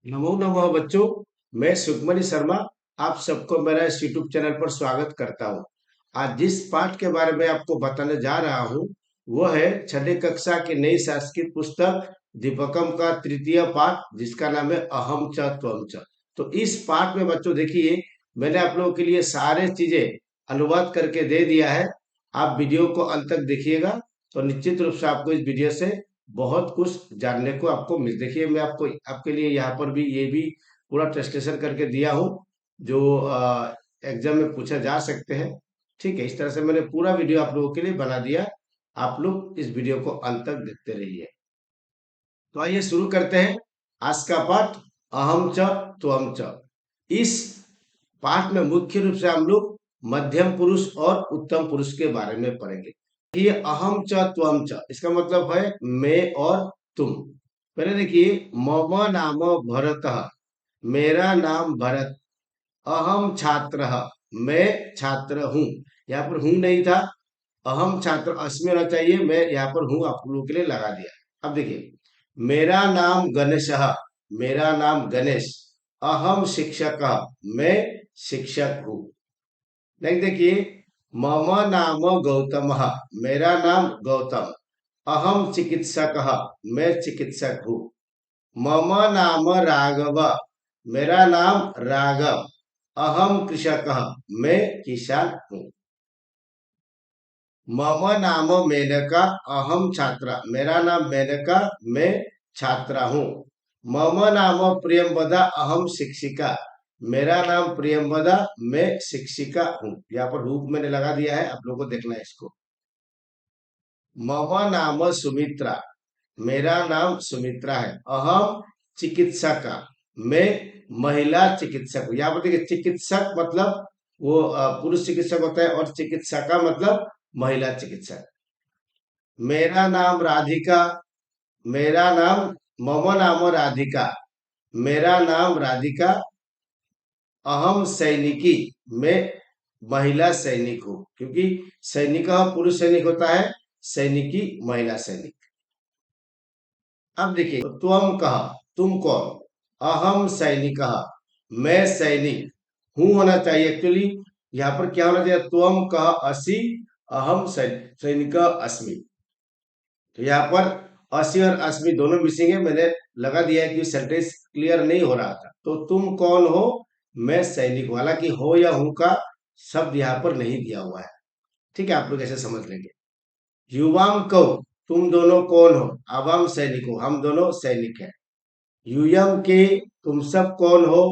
नमो नमः बच्चों। मैं सुखमणि शर्मा आप सबको मेरा इस यूट्यूब चैनल पर स्वागत करता हूं। आज जिस पाठ के बारे में आपको बताने जा रहा हूं वह है छठी कक्षा की नई संस्कृत पुस्तक दीपकम का तृतीय पाठ जिसका नाम है अहम च त्वम च। तो इस पाठ में बच्चों देखिए, मैंने आप लोगों के लिए सारे चीजें अनुवाद करके दे दिया है। आप वीडियो को अंत तक देखिएगा तो निश्चित रूप से आपको इस वीडियो से बहुत कुछ जानने को आपको मिल। देखिए, मैं आपको आपके लिए यहाँ पर भी ये भी पूरा ट्रांसलेशन करके दिया हूँ जो एग्जाम में पूछा जा सकते हैं। ठीक है, इस तरह से मैंने पूरा वीडियो आप लोगों के लिए बना दिया। आप लोग इस वीडियो को अंत तक देखते रहिए। तो आइए शुरू करते हैं आज का पाठ अहम च त्वम च। इस पाठ में मुख्य रूप से हम लोग मध्यम पुरुष और उत्तम पुरुष के बारे में पढ़ेंगे। ये अहम च त्वम च इसका मतलब है मैं और तुम। पहले देखिए, मम नाम भरत, मेरा नाम भरत। अहम छात्र, मैं छात्र हूँ। यहाँ पर हूँ नहीं था, अहम छात्र अस्मि होना चाहिए। मैं यहाँ पर हूँ आप लोगों के लिए लगा दिया। अब देखिए, मेरा नाम गणेश, मेरा नाम गणेश। अहम शिक्षक, मैं शिक्षक हूँ। नेक्स्ट देखिए, मम नाम गौतम, मेरा नाम गौतम। अहम चिकित्सक, मैं चिकित्सक हूँ। मम नाम राघव, मेरा नाम राघव। अहम कृषक, मैं किसान हूँ। मम नाम मेनका, अहम छात्रा, मेरा नाम मेनका, मैं छात्रा हूँ। मम नाम प्रियंवदा, अहम शिक्षिका, मेरा नाम प्रियंवदा, मैं शिक्षिका हूँ। यहाँ पर रूप मैंने लगा दिया है, आप लोगों को देखना है इसको। मम नाम सुमित्रा, मेरा नाम सुमित्रा है। अहम चिकित्सक, मैं महिला चिकित्सक हूँ। यहाँ पर देखिए, चिकित्सक मतलब वो पुरुष चिकित्सक होता है और चिकित्सा का मतलब महिला चिकित्सक। मेरा नाम राधिका, मेरा नाम मम नाम राधिका, मेरा नाम राधिका। अहम सैनिकी, मैं महिला सैनिक हूँ, क्योंकि सैनिक पुरुष सैनिक होता है, सैनिकी महिला सैनिक। अब देखिए, तो तुम कहा, तुम कौन। अहम सैनिक, मैं सैनिक हूं होना चाहिए। एक्चुअली यहाँ पर क्या होना चाहिए, तुम कह असि अहम सैनिक अस्मि। तो यहाँ पर असि और अस्मि दोनों मिसिंग है, मैंने लगा दिया है कि सेंटेंस क्लियर नहीं हो रहा था। तो तुम कौन हो, मैं सैनिक हूं। हालांकि हो या हूं का शब्द यहाँ पर नहीं दिया हुआ है। ठीक है, आप लोग ऐसे समझ लेंगे। युवाम कौ, तुम दोनों कौन हो। अवाम सैनिक हो, हम दोनों सैनिक हैं। यूयम के, तुम सब कौन हो।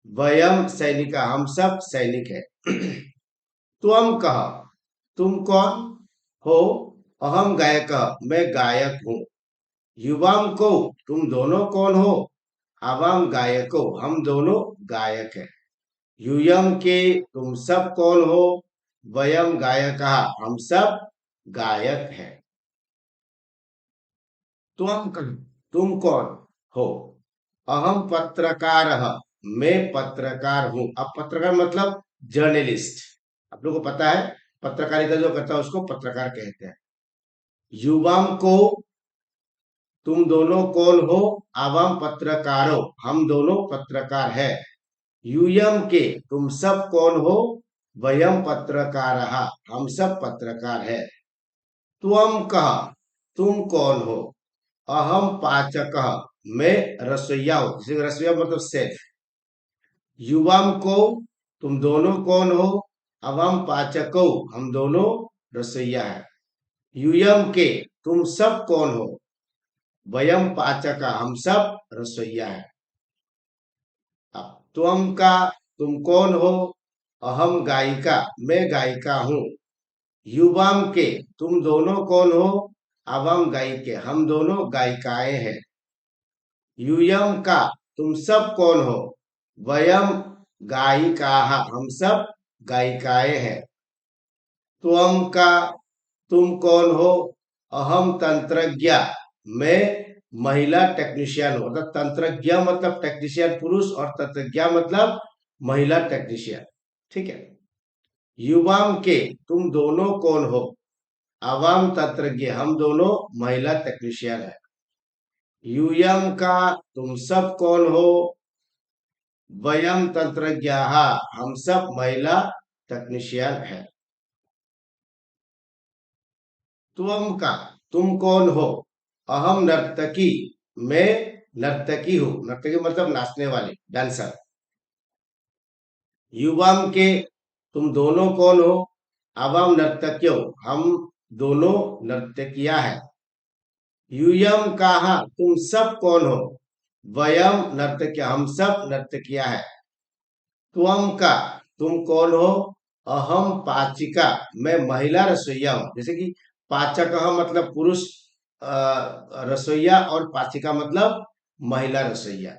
वयम सैनिका, हम सब सैनिक हैं। तुम कहा, तुम कौन हो। अहम गायक, मैं गायक हूँ। युवाम को, तुम दोनों कौन हो। आवाम गायको, हम दोनों गायक हैं। यूयम के, तुम सब कौन हो। वयम गायका, हम सब गायक हैं। तुम कौन हो। अहम पत्रकार, मैं पत्रकार हूं। अब पत्रकार मतलब जर्नलिस्ट, आप लोगों को पता है, पत्रकारिता जो करता है उसको पत्रकार कहते हैं। युवाम को, तुम दोनों कौन हो। आवाम पत्रकारों, हम दोनों पत्रकार है। यूयम के, तुम सब कौन हो। वयम पत्रकार, हम सब पत्रकार है। तुम कहा, तुम कौन हो। अहम पाचक, मैं रसोईया हूँ। रसोईया मतलब शेफ। युवाम को, तुम दोनों कौन हो। अवम पाचको, हम दोनों रसोईया है। यूयम के, तुम सब कौन हो। वयम पाचका, हम सब रसोईया है। अब तुम का, तुम कौन हो। अहम गायिका, मैं गायिका हूँ। युवाम के, तुम दोनों कौन हो। अवम गायिके, हम दोनों गायिकाएं हैं। यूयम का, तुम सब कौन हो। वयम गायिका, हम सब गायिकाएं हैं। तुम का, तुम कौन हो। अहम तंत्रज्ञ, मैं महिला टेक्नीशियन हूं। मतलब तंत्रज्ञ मतलब टेक्नीशियन पुरुष और तंत्रज्ञ मतलब महिला टेक्नीशियन। ठीक है। युवाम के, तुम दोनों कौन हो। अवाम तंत्रज्ञ, हम दोनों महिला टेक्नीशियन है। यूयम का तुम सब कौन हो, वयम तंत्रज्ञाः हम सब महिला तकनीशियन है। त्वम का तुम कौन हो, अहम नर्तकी मैं नर्तकी हूँ, नर्तकी मतलब नाचने वाली, डांसर। युवाम के तुम दोनों कौन हो, आवाम नर्तक्यों हम दोनों नर्तकियां हैं। यूयम कहा तुम सब कौन हो, वयम नर्तकिया हम सब नर्तकियां हैं। त्वम का तुम कौन हो, अहम पाचिका मैं महिला रसोईया हूँ। जैसे कि पाचक मतलब पुरुष रसोईया, और पाचिका मतलब महिला रसोईया।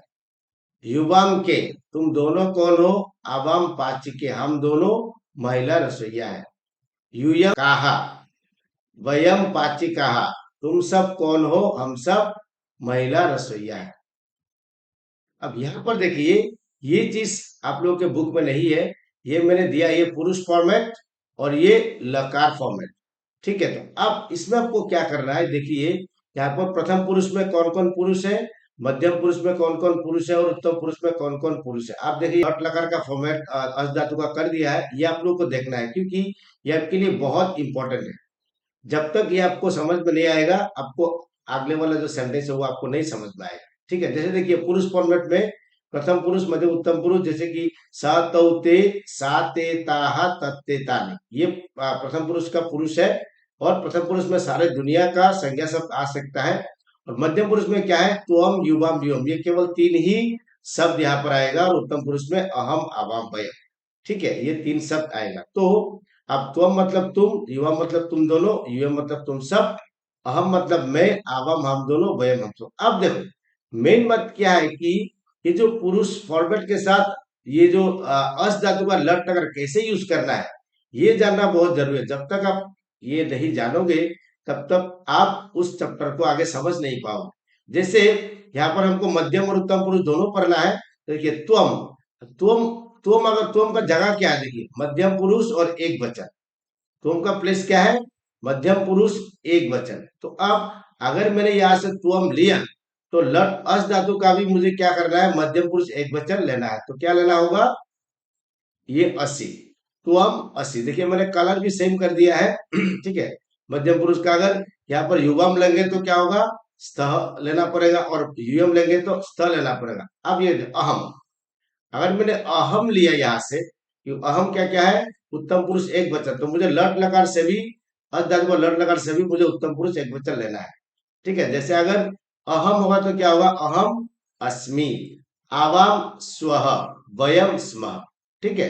युवाम के तुम दोनों कौन हो, अवाम पाचिके हम दोनों महिला रसोईया हैं। यूयम काहा वयम पाचिकाहा तुम सब कौन हो, हम सब महिला रसोईया हैं। अब यहाँ पर देखिए, ये चीज आप लोगों के बुक में नहीं है, ये मैंने दिया, ये पुरुष फॉर्मेट और ये लकार फॉर्मेट। ठीक है, तो अब इसमें आपको क्या करना है, देखिए यहाँ पर प्रथम पुरुष में कौन कौन पुरुष है, मध्यम पुरुष में कौन कौन पुरुष है, और उत्तम पुरुष में कौन कौन पुरुष है। आप देखिए हट लकार का फॉर्मेट अज धातु का कर दिया है, ये आप लोगों को देखना है, क्योंकि ये आपके लिए बहुत इंपॉर्टेंट है। जब तक ये आपको समझ में नहीं आएगा, आपको अगले वाला जो सेंटेंस है वो आपको नहीं समझ में आएगा। ठीक है, जैसे देखिए पुरुष फॉर्मेट में प्रथम पुरुष, मध्यम उत्तम पुरुष, जैसे कि स तौ ते सा ते ताहा तत्ते तानि, ये प्रथम पुरुष का पुरुष है। और प्रथम पुरुष में सारे दुनिया का संज्ञा शब्द आ सकता है। और मध्यम पुरुष में क्या है, त्वम युवाम व्योम, ये केवल तीन ही शब्द यहाँ पर आएगा। और उत्तम पुरुष में अहम आवाम वयम। ठीक है, ये तीन शब्द आएगा। तो अब त्वम मतलब तुम, युवा मतलब तुम दोनों, युवा मतलब तुम सब, अहम मतलब मैं, आवाम हम दोनों, वयम हम सब। अब देखो मेन बात क्या है कि ये जो पुरुष फॉर्मेट के साथ ये जो अस धातु का लट अगर कैसे यूज करना है, ये जानना बहुत जरूरी है। जब तक आप ये नहीं जानोगे, तब तक आप उस चैप्टर को आगे समझ नहीं पाओगे। जैसे यहाँ पर हमको मध्यम और उत्तम पुरुष दोनों पढ़ना है, तो देखिए त्वम, त्वम, त्वम अगर त्वम का जगह क्या है, देखिए मध्यम पुरुष और एक वचन, त्वम का प्लेस क्या है, मध्यम पुरुष एक वचन। तो अब अगर मैंने यहाँ से त्वम लिया, तो लट अस धातु का भी मुझे क्या करना है, मध्यम पुरुष एक वचन लेना है। तो क्या लेना होगा, ये असी, त्वम असी। देखिए मैंने कलर भी सेम कर दिया है। ठीक है, मध्यम पुरुष का अगर यहाँ पर युवम लेंगे तो क्या होगा, स्तः लेना पड़ेगा, और युयम लेंगे तो स्त लेना पड़ेगा। अब ये अहम, अगर मैंने अहम लिया यहाँ से, अहम क्या क्या है, उत्तम पुरुष एक वचन, तो मुझे लट लकार से भी, अधातु लट लकार से भी मुझे उत्तम पुरुष एक वचन लेना है। ठीक है, जैसे अगर अहम होगा तो क्या होगा, अहम अस्मि, आवाम स्वः, वयम स्मः। ठीक है,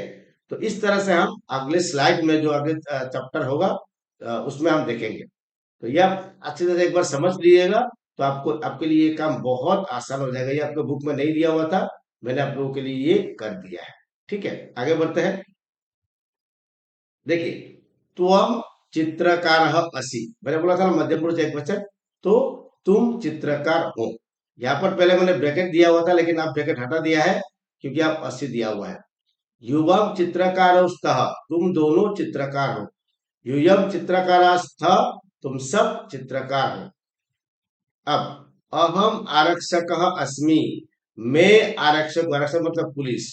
तो इस तरह से हम अगले स्लाइड में जो अगले चैप्टर होगा उसमें हम देखेंगे। तो ये आप अच्छी तरह से एक बार समझ लीजिएगा, तो आपको, आपके लिए ये काम बहुत आसान हो जाएगा। ये आपके बुक में नहीं दिया हुआ था, मैंने आप लोगों के लिए ये कर दिया है। ठीक है, आगे बढ़ते हैं। देखिए त्वम चित्रकार असि, मैंने बोला था ना मध्यम पुरुष एक वचन, तो तुम चित्रकार हो। यहाँ पर पहले मैंने ब्रैकेट दिया हुआ था, लेकिन आप ब्रैकेट हटा दिया है क्योंकि आप असि दिया हुआ है। युवम चित्रकारस्तः तुम दोनों चित्रकार हो। यूयम चित्रकारास्थ तुम सब चित्रकार हो। अब अहम आरक्षक अस्मि, मैं आरक्षक, आरक्षक मतलब पुलिस।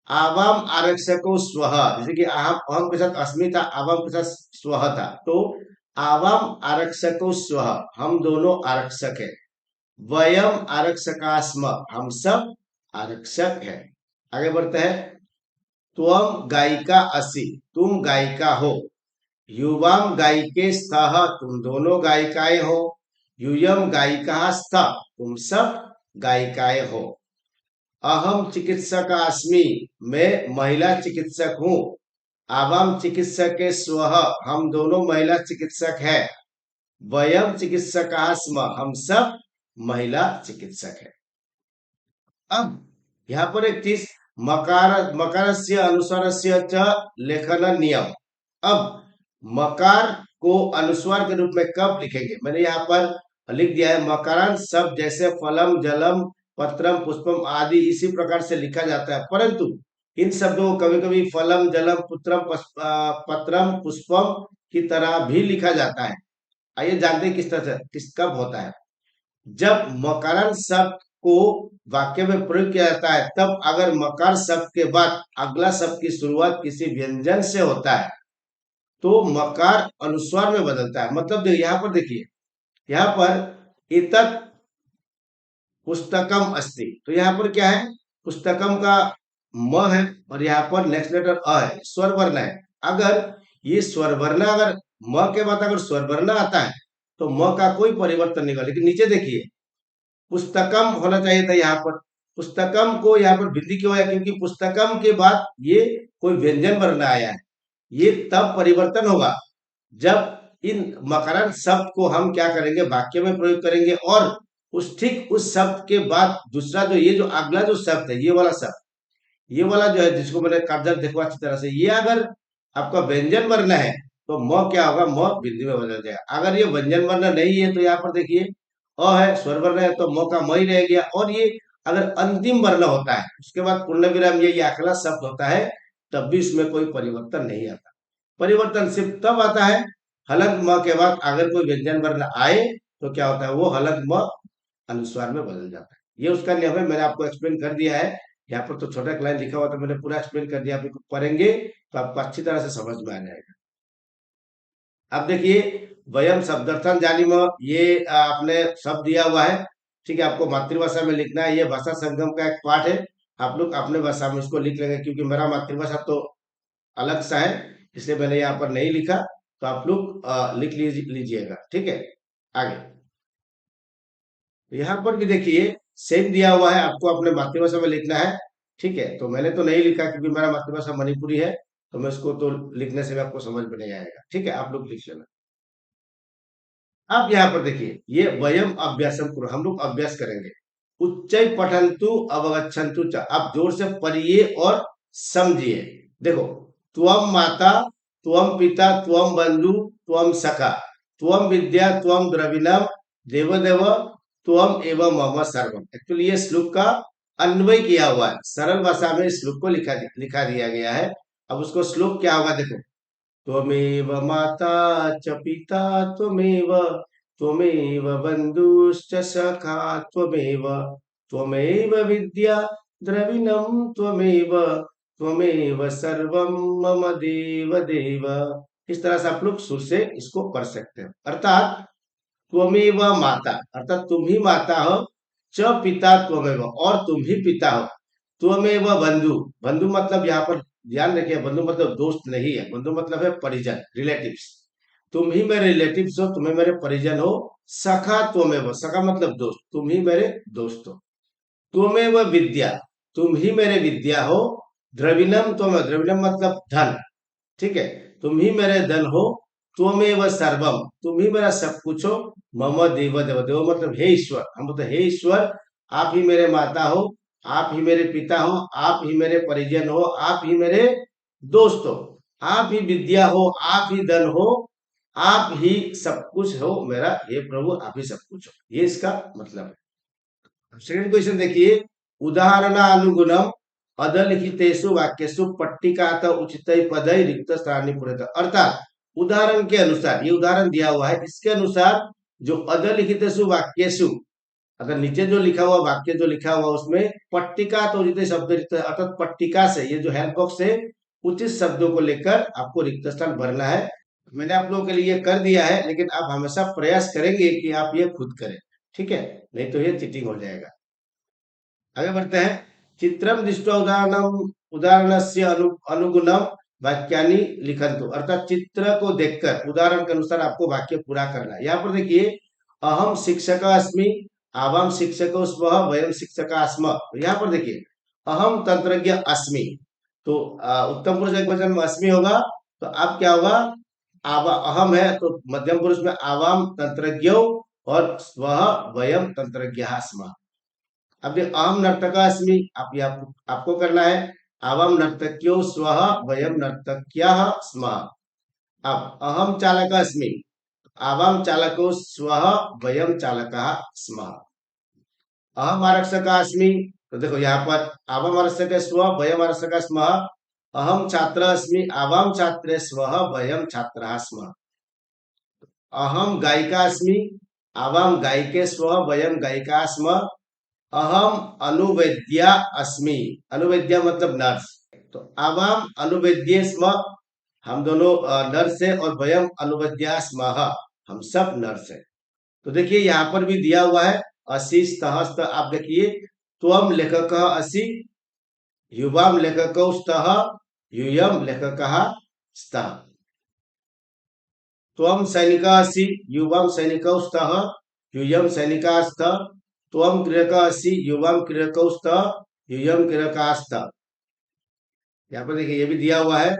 आवाम आरक्षको स्वः, जैसे कि अहम, अहम के साथ अस्मि था, आवाम के साथ स्वः था, तो आवाम आरक्षको स्वः हम दोनों आरक्षक है। वयम आरक्षकास्म हम सब आरक्षक है। आगे बढ़ते हैं। त्वम गायिका असि तुम गायिका हो। युवाम गायिके स्तः तुम दोनों गायिकाएं हो। यूयम गायिका स्थ तुम सब गायिकाएं हो। अहम चिकित्सक अस्मि मैं महिला चिकित्सक हूँ। आवाम चिकित्सक स्वः हम दोनों महिला चिकित्सक है। वयम चिकित्सक स्म हम सब महिला चिकित्सक है। अब यहाँ पर एक चीज, मकार, मकार से अनुस्वार से च लेखन नियम। अब मकार को अनुस्वार के रूप में कब लिखेंगे, मैंने यहाँ पर लिख दिया है, मकारांत शब्द जैसे फलम जलम पत्रम पुष्पम आदि इसी प्रकार से लिखा जाता है, परंतु इन शब्दों को कभी कभी फलम जलम पुत्रम पत्रम पुष्पम की तरह भी लिखा जाता है। आइए जानते हैं किस तरह से, किस कब होता है। जब मकारांत शब्द को वाक्य में प्रयोग किया जाता है, तब अगर मकार शब्द के बाद अगला शब्द की शुरुआत किसी व्यंजन से होता है तो मकार अनुस्वार में बदलता है। मतलब देखिए, यहाँ पर देखिए, यहाँ पर इतत पुस्तकम अस्ति, तो यहाँ पर क्या है, पुस्तकम का म है और यहाँ पर नेक्स्ट लेटर अ है, स्वर वर्ण है। अगर ये स्वर वर्ण, अगर म के बाद अगर स्वर वर्ण आता है तो म का कोई परिवर्तन नहीं होगा। लेकिन नीचे देखिए, पुस्तकम होना चाहिए था यहाँ पर, पुस्तकम को यहाँ पर वृद्धि क्यों आया, क्योंकि पुस्तकम के बाद ये कोई व्यंजन वर्ण आया है। ये तब परिवर्तन होगा जब इन मकरंद शब्द को हम क्या करेंगे, वाक्य में प्रयोग करेंगे, और उस ठीक उस शब्द के बाद दूसरा जो ये जो अगला जो शब्द है, ये वाला शब्द, ये वाला जो है जिसको मैंने कब्जा देखो अच्छी तरह से, ये अगर आपका व्यंजन वर्ण है तो म क्या होगा, म बिंदु में बदल जाएगा। अगर ये व्यंजन वर्ण नहीं है तो यहाँ पर देखिए अ है, स्वर वर्ण है, तो म का म ही रह गया। और ये अगर अंतिम वर्ण होता है, उसके बाद पूर्ण विराम, ये अगला शब्द होता है, तब भी इसमें कोई परिवर्तन नहीं आता। परिवर्तन सिर्फ तब आता है हलंत म के बाद अगर कोई व्यंजन वर्ण आए तो क्या होता है, वो हलंत म अनुस्वार में बदल जाता है। ये उसका नियम है, मैंने आपको एक्सप्लेन कर दिया है। यहाँ पर तो छोटा लाइन लिखा हुआ, तो मैंने पूरा एक्सप्लेन कर दिया। आप इसको पढ़ेंगे तो आपको अच्छी तरह से समझ में आ जाएगा। अब देखिए, वयम शब्दार्थन जानिम, ये आपने शब्द दिया हुआ है, ठीक है, आपको मातृभाषा में लिखना है। ये भाषा संगम का एक पार्ट है, आप लोग अपने भाषा में इसको लिख लेंगे, क्योंकि मेरा मातृभाषा तो अलग सा है, इसलिए मैंने यहाँ पर नहीं लिखा। तो आप लोग लिख लीजिएगा, ठीक है। आगे यहाँ पर भी देखिए, सेम दिया हुआ है, आपको अपने मातृभाषा में लिखना है, ठीक है। तो मैंने तो नहीं लिखा क्योंकि मेरा मातृभाषा मणिपुरी है, तो मैं इसको तो लिखने से भी आपको समझ में नहीं आएगा, ठीक है, आप लोग लिख लेना। अब यहाँ पर देखिए, ये वयम अभ्यासम करो, हम लोग अभ्यास करेंगे। उच्चय पठंतु अवगच्छन्तु च, आप जोर से पढ़िए और समझिए। देखो, त्वम माता, त्वम पिता, त्वम बंधु, त्वम सखा, त्वम विद्या, त्वम द्रविणम, देवदेव, त्वम एवं मम सर्वम। एक्चुअली ये श्लोक का अन्वय किया हुआ है, सरल भाषा में श्लोक को लिखा दिया गया है। अब उसको श्लोक क्या होगा देखो, त्वमेव माता च पिता त्वमेव, त्वमेव बन्धुश्च सखा त्वमेव, त्वमेव विद्या द्रविणं त्वमेव, त्वमेव सर्वं मम देव देव। इस तरह से आप लोग सुर से इसको पढ़ सकते हैं। अर्थात त्वमेव माता, अर्थात तुम ही माता हो, च पिता त्वमेव, और तुम ही पिता हो, त्वमेव बंधु, बंधु मतलब यहाँ पर ध्यान रखिए, बंधु मतलब दोस्त नहीं है, बंधु मतलब है परिजन, रिलेटिव्स। तुम ही मेरे रिलेटिव्स हो, तुम्हें मेरे परिजन हो। सखा त्वमेव, सखा मतलब दोस्त, तुम ही मेरे दोस्त हो। त्वमेव विद्या, तुम ही मेरे विद्या हो। द्रविणम त्वमेव, द्रविणम मतलब धन, ठीक है, तुम ही मेरे धन हो। त्वमेव सर्वम, तुम ही मेरा सब कुछ हो। मम देव देव, देव मतलब हे ईश्वर, हम बोलते हे ईश्वर, आप ही मेरे माता हो, आप ही मेरे पिता हो, आप ही मेरे परिजन हो, आप ही मेरे दोस्त हो, आप ही विद्या हो, आप ही धन हो, आप ही सब कुछ हो मेरा, हे प्रभु आप ही सब कुछ हो। ये इसका मतलब है। सेकंड क्वेश्चन देखिए, उदाहरणानुगुणम अधलिखितेषु वाक्येषु पट्टिकात उचित पदय रिक्त स्थानी पूर्णत, अर्थात उदाहरण के अनुसार, ये उदाहरण दिया हुआ है, इसके अनुसार जो अधलिखितेषु वाक्येषु, अगर नीचे जो लिखा हुआ वाक्य जो लिखा हुआ उसमें पट्टिका तो उचित शब्द रिक्त, अर्थात पट्टिका से, ये जो हेल्प बॉक्स से उचित शब्दों को लेकर आपको रिक्त स्थान भरना है। मैंने आप लोगों के लिए कर दिया है, लेकिन आप हमेशा प्रयास करेंगे कि आप ये खुद करें, ठीक है, नहीं तो ये चीटिंग हो जाएगा। आगे बढ़ते हैं। चित्रम दृष्ट्वा उदाहरणस्य अनुगुणम वाक्यानि लिखन्तु, अर्थात चित्र को देखकर उदाहरण के अनुसार आपको वाक्य पूरा करना है। यहाँ पर देखिए, अहम शिक्षक अस्मि, आवाम शिक्षको स्वः, वयम शिक्षका स्म। तो यहाँ पर देखिए, अहम तंत्रज्ञ अस्मि, तो उत्तम पुरुष एकवचन में अस्मि होगा, तो अब क्या होगा, अहम है तो मध्यम पुरुष में आवाम तंत्रज्ञो, और स्वः वयम तंत्रज्ञ स्म। अब अहम नर्तक अस्मि, आप ये आपको करना है, आवाम नर्तक्यो स्वः वयम नर्तक्यः स्मः। अब अहम चालक अस्मि, आवाम चालको स्वः वयम चालकः स्मः। अहम आरक्षक अस्मि, तो देखो यहाँ पर आवाम आरक्षक स्व वयम आरक्षक स्मः। अहम छात्र अस्मि, आवाम छात्रे स्वः वयम छात्राः स्मः। अहम गायिका अस्मि, आवाम गायिके स्व वयम गायिका स्म अहम अनुवेद्या अस्मि। अनुवेद्या मतलब नर्स। तो आवाम अनुवेद्ये स्म, हम दोनों नर्स है, और वयम अनुवेद्या स्म, हम सब नर्स है। तो देखिए यहाँ पर भी दिया हुआ है असि स्तः स्त, आप देखिए त्वम लेखक असि, युवाम लेखक स्तः, यूयम लेखक स्तः। त्वम सैनिका असि, युवाम सैनिकौ स्तः, यूयम सैनिका स्तः। त्वम क्रीडक असि, युवाम क्रीडकौ स्तः, यूयम क्रीडका स्तः। यहाँ पर देखिए ये भी दिया हुआ है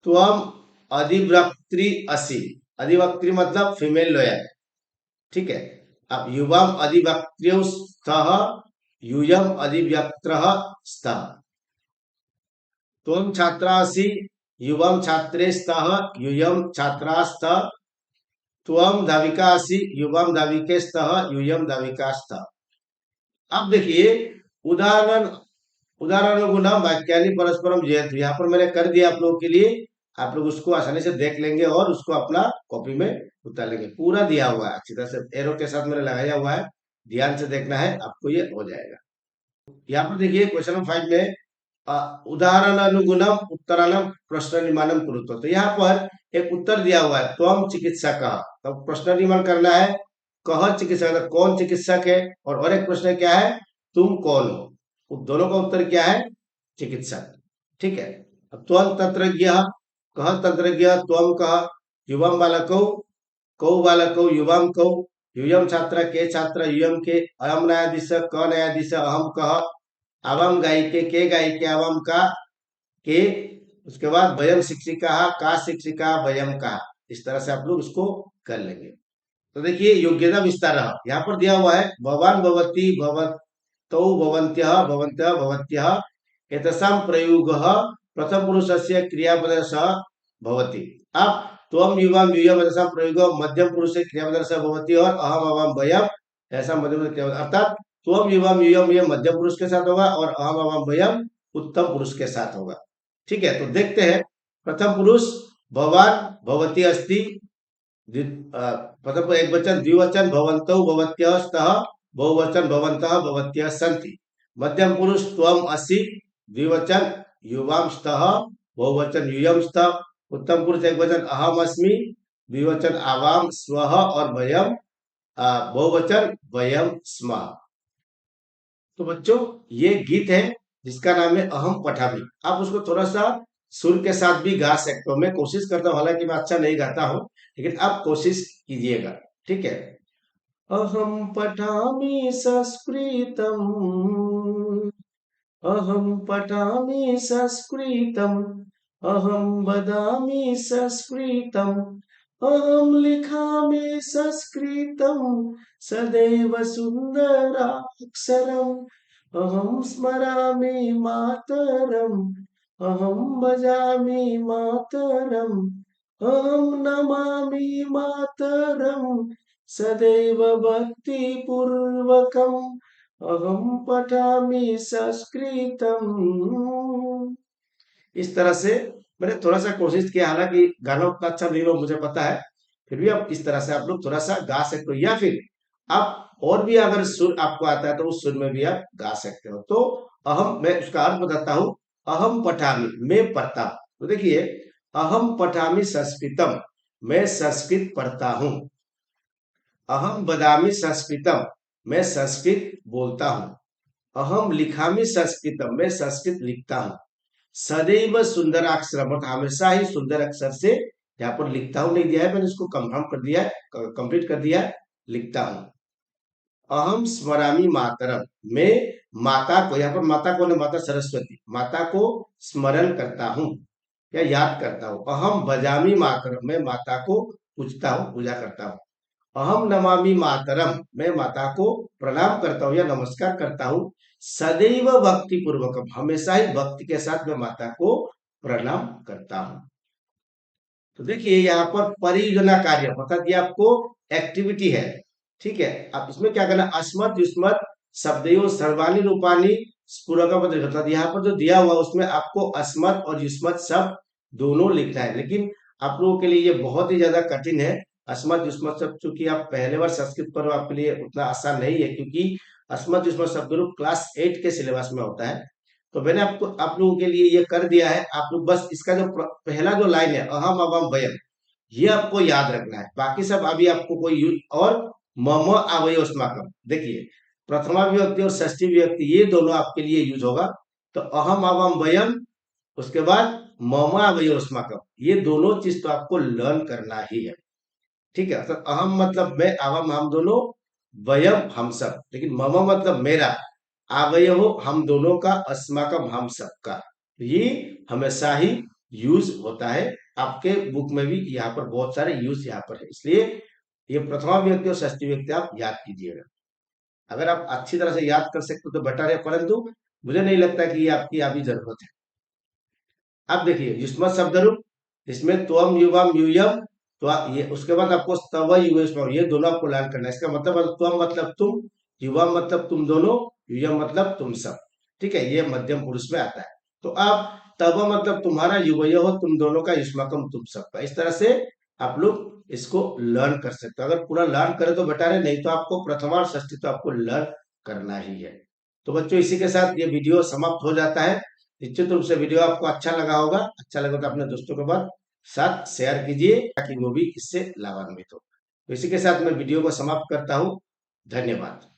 त्वम अधिवक्त्री असि। अधिवक्त्री मतलब फीमेल लॉयर, ठीक है। अब युवाम अधिवक्त्र्यौ स्तः, यूयम अधिवक्त्रः स्तः। त्वम छात्रा असि, युवम छात्रे स्तः, यूयम छात्रा स्तः। त्वम धाविका असि, युवम धाविके स्तः, यूयम धाविका स्तः। अब देखिए उदाहरण उदाहरण वाक्यानि परस्परम जयतु, यहाँ पर मैंने कर दिया आप लोगों के लिए, आप लोग उसको आसानी से देख लेंगे और उसको अपना कॉपी में उतार लेंगे। पूरा दिया हुआ है अच्छी तरह से, एरो के साथ मैंने लगाया हुआ है, ध्यान से देखना है, आपको ये हो जाएगा। यहाँ पर देखिए क्वेश्चन नंबर 5 में उदाहरण अनुगुणम उत्तरानम प्रश्न निर्माणम कुरुतो। तो यहाँ पर एक उत्तर दिया हुआ है त्वम चिकित्सक, तो प्रश्न निर्माण करना है कह चिकित्सक, कौन चिकित्सक है, और एक प्रश्न क्या है तुम कौन हो। दोनों का उत्तर क्या है चिकित्सक, ठीक है। त्वम तंत्रज्ञ, कह तंत्रज्ञ, त्वम कह, युवम बालकौ, कौ बालकौ, युवम कौ, यूयम छात्र के छात्र, यूयम के, अयम न्यायाधीश क न्यायाधीश, अहम कह, आवाम गायिके के गायिके, आवाम का के, उसके बाद वयम शिक्षिका का शिक्षिका, वयम का। इस तरह से आप लोग उसको कर लेंगे। तो देखिए योग्यता विस्तार यहाँ पर दिया हुआ है भवान भवती भवतौ भवन्त्यः भवन्तः भवत्यः एतसां प्रयोगः प्रथम पुरुषस्य क्रियापदस्य भवति। अब त्वम युवाम यूयम एतसां प्रयोगः मध्यम पुरुष से क्रियापदस्य भवति, और अहम अवाम वयम ऐसा मध्यम पुरुष क्रियापद, अर्थात त्वम युवाम यूयम ये मध्यम पुरुष के साथ होगा और अहम अवाम वयम उत्तम पुरुष के साथ होगा, ठीक है। तो देखते हैं प्रथम पुरुष भवान भवती अस्ति, प्रथम एक वचन द्विवचन भवन्तौ भवत्यः स्तः, बहुवचन भवन्तः भवत्यः सन्ति। मध्यम पुरुष त्वम असि, द्विवचन युवाम स्तः, बहुवचन यूयम स्तः। उत्तम पुरुष एक वचन अहम अस्मि, द्विवचन आवाम स्वः, और वयम बहुवचन वयम स्मः। तो बच्चों ये गीत है जिसका नाम है अहम पठामी। आप उसको थोड़ा सा सुर के साथ भी गा सकते हो, मैं कोशिश करता हूँ, हालांकि मैं अच्छा नहीं गाता हूँ, लेकिन आप कोशिश कीजिएगा, ठीक है। अहम पठामि संस्कृतम, अहम पठामि संस्कृतम, अहम वदामि संस्कृतम, अहम लिखामि संस्कृतम, सदैव सुंदराक्षरम, अहम स्मरामि मातरम, अहम भजामि मातरम, अहम नमामि मातरम, सदैव भक्तिपूर्वकम, अहम पठामि संस्कृतम। इस तरह से मैंने थोड़ा सा कोशिश किया, हालांकि गाना उतना अच्छा नहीं हो मुझे पता है, फिर भी आप इस तरह से आप लोग थोड़ा सा गा सकते हो, या फिर आप और भी अगर सुर आपको आता है तो उस सुर में भी आप गा सकते हो। तो अहम, मैं उसका अर्थ बताता हूँ। अहम पठामी मैं पढ़ता हूँ, तो देखिए अहम पठामी संस्कृतम मैं संस्कृत पढ़ता हूँ। अहम वदामि संस्कृतम मैं संस्कृत बोलता हूँ। अहम लिखामि संस्कृतम मैं संस्कृत लिखता हूँ। सदैव सुंदर अक्षर हमेशा ही सुंदर अक्षर से यहाँ पर लिखता हूँ नहीं दिया है, मैंने इसको कंफर्म कर दिया है, कंप्लीट कर दिया है, लिखता हूँ। अहम स्मरामि मातरम मैं माता को, यहाँ पर माता को, माता सरस्वती, माता को स्मरण करता हूँ या याद करता हूँ। अहम भजामि मातरम मैं माता को पूजता हूँ, पूजा करता हूँ। अहम नमामि मातरम मैं माता को प्रणाम करता हूँ या नमस्कार करता हूँ। सदैव भक्ति पूर्वक हमेशा ही भक्ति के साथ मैं माता को प्रणाम करता हूँ। तो देखिए यहाँ पर परियोजना कार्य मतलब ये आपको एक्टिविटी है, ठीक है। आप इसमें क्या करना, अस्मत् युष्मत् शब्दयोः सर्वाणि रूपाणि स्फुरकपद, मतलब यहाँ पर जो दिया हुआ उसमें आपको अस्मत् और युष्मत् शब्द दोनों लिखना है, लेकिन आप लोगों के लिए ये बहुत ही ज्यादा कठिन है। अस्मत् युष्मत् शब्द चूंकि आप पहले बार संस्कृत पर हो, आपके लिए उतना आसान नहीं है, क्योंकि अस्मत् युष्मत् शब्द रूप क्लास 8 के सिलेबस में होता है। तो मैंने आपको आप लोगों के लिए ये कर दिया है। आप लोग बस इसका जो पहला जो लाइन है अहम अवम वयम, ये आपको याद रखना है। बाकी सब अभी आपको कोई यूज, और मम अवयोस्माकम, देखिए प्रथमा विभक्ति और षष्ठी विभक्ति ये दोनों आपके लिए यूज होगा। तो अहम अवम वयम, उसके बाद मम अवयोस्माकम, ये दोनों चीज तो आपको लर्न करना ही है। ठीक है, तो अहम मतलब मैं, अवम हम दोनों, वयम हम सब, लेकिन मम मतलब मेरा, अवयव हम दोनों का, अस्माकम हम सब का, ये हमेशा ही यूज होता है। आपके बुक में भी यहाँ पर बहुत सारे यूज यहाँ पर है, इसलिए ये प्रथमा व्यक्ति और षष्ठी व्यक्ति आप याद कीजिएगा। अगर आप अच्छी तरह से याद कर सकते हो तो बेटर है, परंतु मुझे नहीं लगता कि ये आपकी अभी जरूरत है। अब देखिए युष्मत शब्द रूप, इसमें त्वम युवम यूयम, तो ये उसके बाद आपको स्तव युव, ये दोनों आपको लर्न करना है। इसका मतलब त्वम मतलब तुम, युवम मतलब तुम दोनों, यूयम मतलब तुम सब। ठीक है, ये मध्यम पुरुष में आता है। तो अब तव मतलब तुम्हारा, युवय हो तुम दोनों का, युष्मकम तुम सबका। इस तरह से आप लोग इसको लर्न कर सकते हो। अगर पूरा लर्न करे तो बेटर है, नहीं तो आपको प्रथमा और षष्ठी तो आपको लर्न करना ही है। तो बच्चों इसी के साथ ये वीडियो समाप्त हो जाता है। निश्चित रूप से वीडियो आपको अच्छा लगा होगा। अच्छा लगा तो अपने दोस्तों के साथ शेयर कीजिए, ताकि वो भी इससे लाभान्वित हो। तो इसी के साथ मैं वीडियो को समाप्त करता हूँ। धन्यवाद।